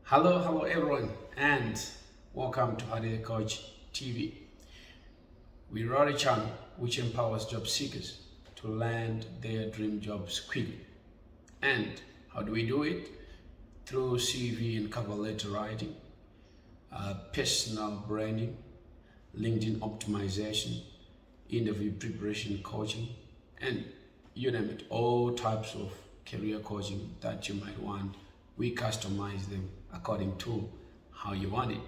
Hello everyone, and welcome to ATS Coach TV. We run a channel which empowers job seekers to land their dream jobs quickly. And how do we do it? Through CV and cover letter writing, personal branding, LinkedIn optimization, interview preparation coaching, and you name it, all types of career coaching that you might want. We customize them according to how you want it.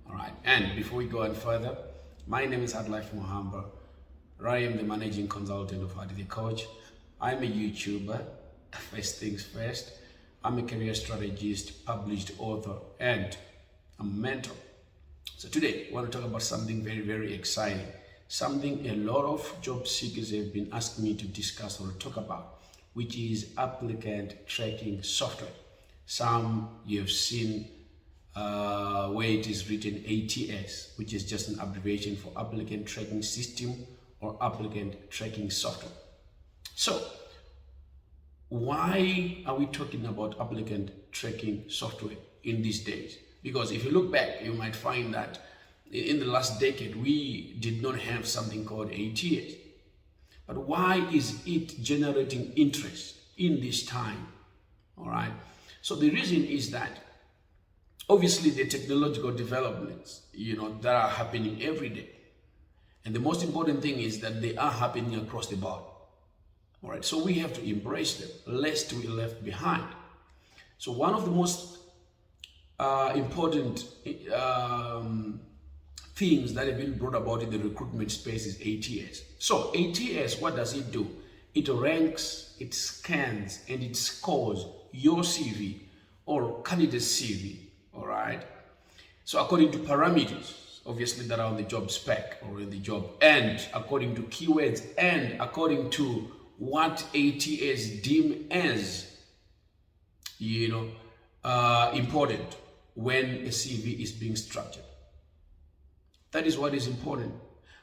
All right. And before we go on further, my name is Adlife Mohamba. I am the managing consultant of ATS Coach. I'm a YouTuber. First things first, I'm a career strategist, published author, and a mentor. So today, I want to talk about something very exciting. Something a lot of job seekers have been asking me to discuss or talk about, which is applicant tracking software. Some you have seen where it is written ATS, which is just an abbreviation for applicant tracking system or applicant tracking software. So why are we talking about applicant tracking software in these days? Because if you look back, you might find that in the last decade, we did not have something called ATS. But why is it generating interest in this time? All right. So the reason is that obviously the technological developments, that are happening every day. And the most important thing is that they are happening across the board. All right. So we have to embrace them, lest we left behind. So one of the most important things that have been brought about in the recruitment space is ATS. So ATS, what does it do? It ranks, it scans, and it scores your CV or candidate's CV, all right? So according to parameters, obviously that are on the job spec or in the job, and according to keywords, and according to what ATS deem as, important when a CV is being structured. That is what is important.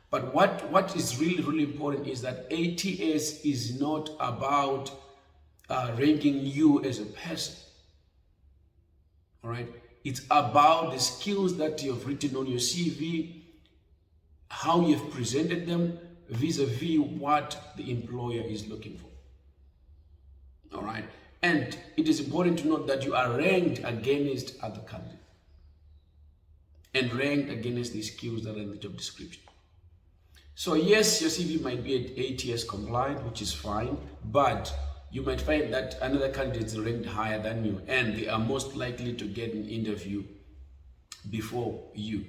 But what is really important is that ATS is not about ranking you as a person. All right? It's about the skills that you have written on your CV, how you've presented them vis-a-vis what the employer is looking for. All right? And it is important to note that you are ranked against other candidates and ranked against the skills that are in the job description. So yes, your CV might be at ATS compliant, which is fine, but you might find that another candidate is ranked higher than you, and they are most likely to get an interview before you,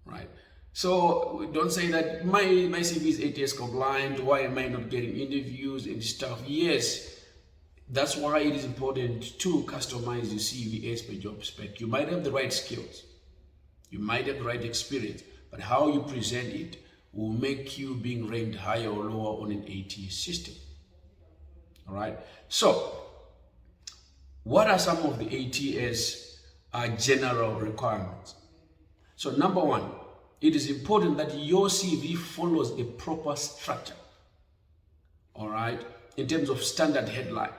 right? So don't say that my CV is ATS compliant, why am I not getting interviews and stuff? Yes, that's why it is important to customize your CV as per job spec. You might have the right skills, you might have the right experience, but how you present it will make you being ranked higher or lower on an ATS system. All right. So, what are some of the ATS general requirements? So, number one, it is important that your CV follows a proper structure. All right, in terms of standard headline.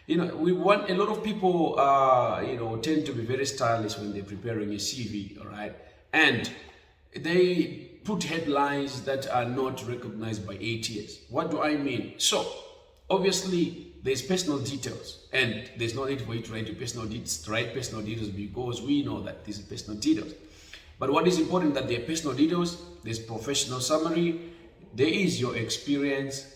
We want a lot of people, tend to be very stylish when they're preparing a CV. All right, and they put headlines that are not recognized by ATS. What do I mean? So, obviously, there's personal details, and there's no need for you to write personal details because we know that these are personal details. But what is important that they're personal details, there's professional summary, there is your experience,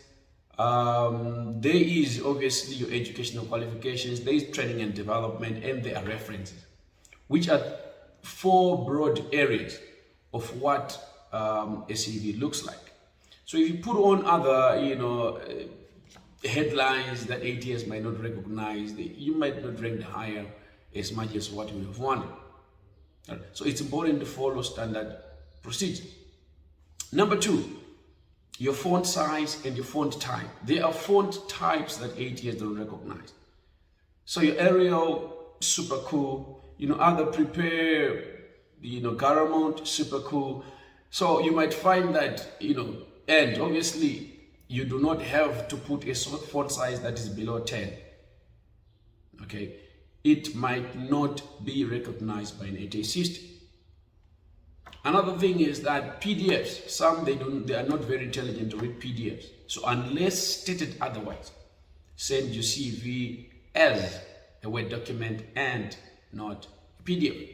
there is obviously your educational qualifications, there is training and development, and there are references, which are four broad areas of what a CV looks like. So if you put on other, headlines that ATS might not recognize, you might not rank higher as much as what you would have wanted. So it's important to follow standard procedures. Number two, your font size and your font type. There are font types that ATS don't recognize. So your Arial, super cool. Other prepare, Garamond, super cool. So you might find that, and obviously you do not have to put a font size that is below 10. Okay. it might not be recognized by an ATS system. Another thing is that PDFs, some they are not very intelligent to read PDFs. So unless stated otherwise, send your CV as a Word document and not a PDF.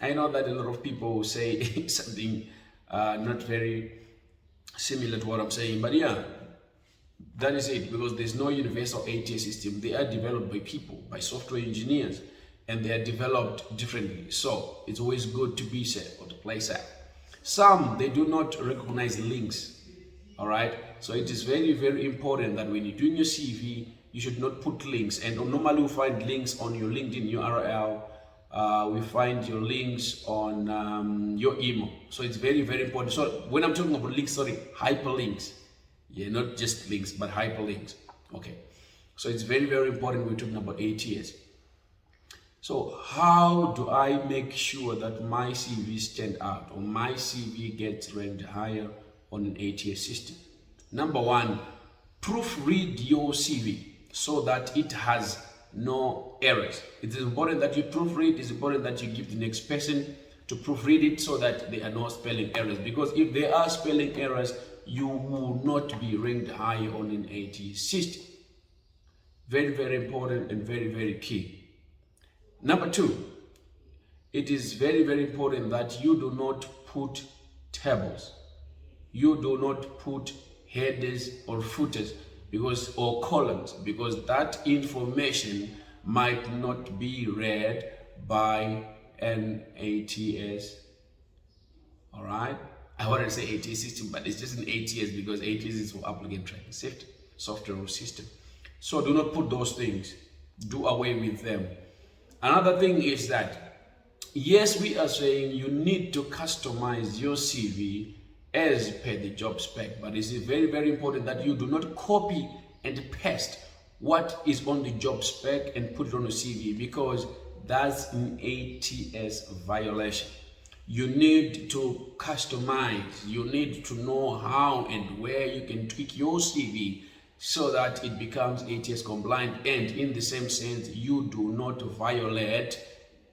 I know that a lot of people will say something not very similar to what I'm saying, but yeah, that is it, because there's no universal ATS system. They are developed by people, by software engineers, and they are developed differently. So it's always good to be safe or to play safe. Some, they do not recognize links, all right? So it is very, very important that when you're doing your CV, you should not put links. And normally we find links on your LinkedIn URL. We find your links on your email. So it's very, very important. So when I'm talking about links, sorry, hyperlinks. Yeah, not just links, but hyperlinks. Okay. So it's very, very important when we're talking about ATS. So how do I make sure that my CV stand out or my CV gets ranked higher on an ATS system? Number one, proofread your CV so that it has no errors. It is important that you proofread. It's important that you give the next person to proofread it so that there are no spelling errors. Because if there are spelling errors, you will not be ranked high on an ATS system. Very, very important and very, very key. Number two, it is very, very important that you do not put tables. You do not put headers or footers or columns, because that information might not be read by an ATS. All right. I wanted to say ATS system, but it's just an ATS because ATS is for applicant tracking safety software or system. So do not put those things. Do away with them. Another thing is that, yes, we are saying you need to customize your CV as per the job spec, but it's very, very important that you do not copy and paste what is on the job spec and put it on the CV, because that's an ATS violation. You need to customize. You need to know how and where you can tweak your CV so that it becomes ATS compliant, and in the same sense, you do not violate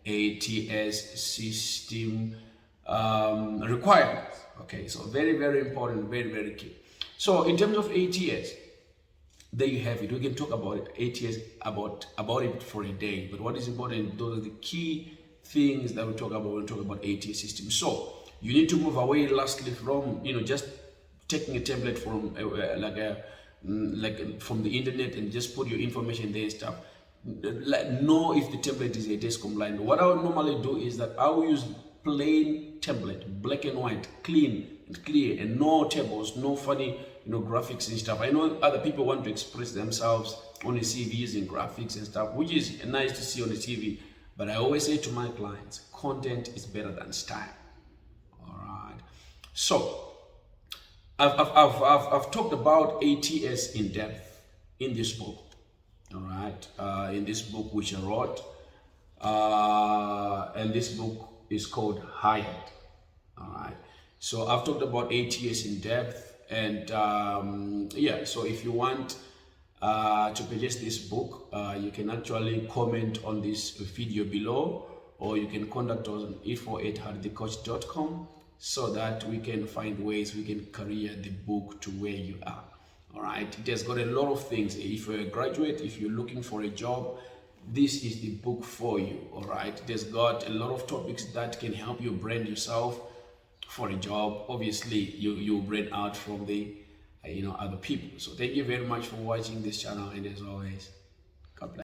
ATS system requirements. Okay, so very, very important, very, very key. So in terms of ATS, there you have it. We can talk about ATS about it for a day, but what is important, those are the key things that we talk about when we talk about ATS system. So you need to move away lastly from just taking a template from from the internet and just put your information there and stuff. Know if the template is ATS compliant. What I would normally do is that I will use plain template, black and white, clean and clear, and no tables, no funny graphics and stuff. I know other people want to express themselves on a CV using graphics and stuff, which is nice to see on the CV, but I always say to my clients, content is better than style. All right. So I've talked about ATS in depth in this book. All right. In this book which I wrote, and this book is called Hired. All right. So I've talked about ATS in depth, and yeah. So if you want to purchase this book, you can actually comment on this video below, or you can contact us on info@hardthecoach.com so that we can find ways we can career the book to where you are. All right. It has got a lot of things. If you're a graduate, if you're looking for a job, this is the book for you. All right. It has got a lot of topics that can help you brand yourself for a job. Obviously, you brand out from the other people. So thank you very much for watching this channel, and as always, God bless.